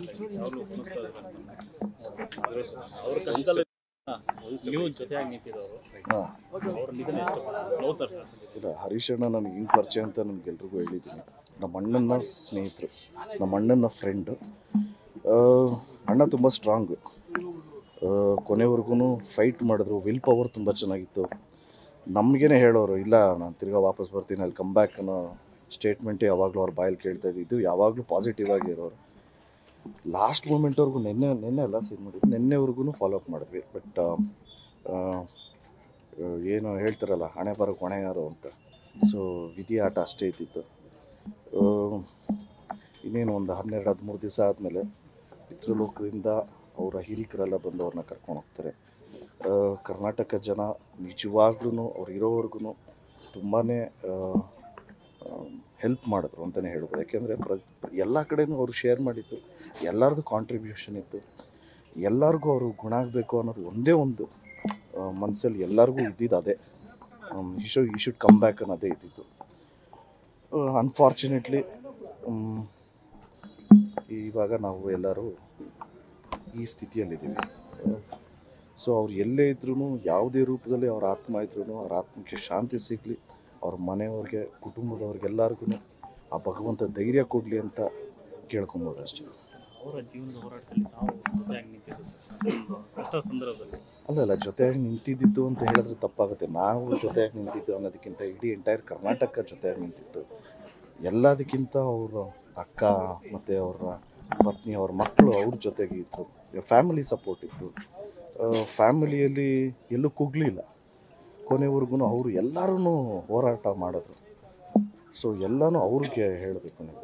ಯಾವಾಗಲೂ ಕುಣಿಸ್ತಾ ಇದ್ದಾರೆ ಅವ್ರ ಕಷ್ಟದಲ್ಲಿ ನೀವು ಜೊತೆಯಾಗಿ ನಿಂತಿರೋರು ಅವ್ರ ನಿಧನ ನೋಡ್ತಾರೆ. ಇಲ್ಲ, ಹರೀಶ್ ಅಣ್ಣ ನನಗೆ ಹಿಂಗೆ ಪರಿಚಯ ಅಂತ ನಿಮ್ಗೆಲ್ರಿಗೂ ಹೇಳಿದ್ದೀನಿ. ನಮ್ಮ ಅಣ್ಣನ ಸ್ನೇಹಿತರು, ನಮ್ಮ ಅಣ್ಣನ ಫ್ರೆಂಡು. ಅಣ್ಣ ತುಂಬ ಸ್ಟ್ರಾಂಗು, ಕೊನೆವರೆಗೂ ಫೈಟ್ ಮಾಡಿದ್ರು. ವಿಲ್ ಪವರ್ ತುಂಬ ಚೆನ್ನಾಗಿತ್ತು. ನಮಗೇನೆ ಹೇಳೋರು, ಇಲ್ಲ ನಾನು ತಿರ್ಗಾ ವಾಪಸ್ ಬರ್ತೀನಿ, ಅಲ್ಲಿ ಕಮ್ ಬ್ಯಾಕ್ ಅನ್ನೋ ಸ್ಟೇಟ್ಮೆಂಟೇ ಯಾವಾಗಲೂ ಅವ್ರ ಬಾಯಲ್ಲಿ ಕೇಳ್ತಾ ಇದ್ದಿದ್ದು. ಯಾವಾಗಲೂ ಪಾಸಿಟಿವ್ ಆಗಿ ಇರೋರು. ಲಾಸ್ಟ್ ಮೂಮೆಂಟ್ವರೆಗೂ ನೆನ್ನೆ ಅಲ್ಲ ಸೀನ್ ಮಾಡಿದ್ದು, ನೆನ್ನೆವರೆಗೂ ಫಾಲೋ ಅಪ್ ಮಾಡಿದ್ವಿ. ಬಟ್ ಏನು ಹೇಳ್ತಾರಲ್ಲ, ಹಣೆ ಬರೋಕ್ಕೆ ಹೊಣೆ ಯಾರು ಅಂತ. ಸೊ ವಿಧಿ ಆಟ ಅಷ್ಟೇ ಇದ್ದಿತ್ತು. ಇನ್ನೇನು ಒಂದು 12-13 ದಿವಸ ಆದಮೇಲೆ ಪಿತೃಲೋಕದಿಂದ ಅವರ ಹಿರಿಕರೆಲ್ಲ ಬಂದು ಅವ್ರನ್ನ ಕರ್ಕೊಂಡು ಹೋಗ್ತಾರೆ. ಕರ್ನಾಟಕ ಜನ ನಿಜವಾಗ್ಲೂ ಅವ್ರು ಇರೋವರೆಗೂ ತುಂಬಾ ಹೆಲ್ಪ್ ಮಾಡಿದ್ರು ಅಂತಲೇ ಹೇಳ್ಬೋದು. ಯಾಕೆಂದರೆ ಎಲ್ಲ ಕಡೆಯೂ ಅವರು ಶೇರ್ ಮಾಡಿದ್ದು, ಎಲ್ಲರದ್ದು ಕಾಂಟ್ರಿಬ್ಯೂಷನ್ ಇತ್ತು. ಎಲ್ಲರಿಗೂ ಅವರು ಗುಣ ಆಗಬೇಕು ಅನ್ನೋದು ಒಂದೇ ಒಂದು ಮನಸ್ಸಲ್ಲಿ ಎಲ್ಲರಿಗೂ ಇದ್ದಿದ್ದು ಅದೇ. ಈ ಶುಡ್ ಕಮ್ ಬ್ಯಾಕ್ ಅನ್ನೋದೇ ಇದ್ದಿತ್ತು. ಅನ್ಫಾರ್ಚುನೇಟ್ಲಿ ಇವಾಗ ನಾವು ಎಲ್ಲರೂ ಈ ಸ್ಥಿತಿಯಲ್ಲಿದ್ದೀವಿ. ಸೊ ಅವ್ರು ಎಲ್ಲೇ ಇದ್ರೂ, ಯಾವುದೇ ರೂಪದಲ್ಲಿ ಅವ್ರ ಆತ್ಮ ಇದ್ರೂ, ಅವ್ರ ಆತ್ಮಕ್ಕೆ ಶಾಂತಿ ಸಿಗಲಿ, ಅವ್ರ ಮನೆಯವ್ರಿಗೆ, ಕುಟುಂಬದವ್ರಿಗೆಲ್ಲರಿಗೂ ಆ ಭಗವಂತ ಧೈರ್ಯ ಕೊಡಲಿ ಅಂತ ಕೇಳ್ಕೊಬೋದು ಅಷ್ಟೇ. ಅವರ ಜೀವನದ ಹೋರಾಟದಲ್ಲಿ ನಾವು ಜೊತೆಯಾಗಿ ನಿಂತಿದ್ದು ಕಷ್ಟ ಸಂದರ್ಭದಲ್ಲಿ ಅಲ್ಲ, ಜೊತೆಯಾಗಿ ನಿಂತಿದ್ದು ಅಂತ ಹೇಳಿದ್ರೆ ತಪ್ಪಾಗುತ್ತೆ. ನಾವು ಜೊತೆಯಾಗಿ ನಿಂತಿದ್ದು ಅನ್ನೋದಕ್ಕಿಂತ ಇಡೀ ಎಂಟೈರ್ ಕರ್ನಾಟಕ ಜೊತೆಯಾಗಿ ನಿಂತಿತ್ತು. ಎಲ್ಲದಕ್ಕಿಂತ ಅವರ ಅಕ್ಕ ಮತ್ತು ಅವರ ಪತ್ನಿ, ಅವ್ರ ಮಕ್ಕಳು ಅವ್ರ ಜೊತೆಗೆ ಇದ್ದರು. ಫ್ಯಾಮಿಲಿ ಸಪೋರ್ಟ್ ಇತ್ತು. ಫ್ಯಾಮಿಲಿಯಲ್ಲಿ ಎಲ್ಲೂ ಕುಗ್ಲಿಲ್ಲ. ಕೊನೆವರೆಗೂ ಅವರು ಎಲ್ಲರೂ ಹೋರಾಟ ಮಾಡಿದ್ರು. ಸೊ ಎಲ್ಲನೂ ಅವ್ರಿಗೆ ಹೇಳಬೇಕು ನೀವು.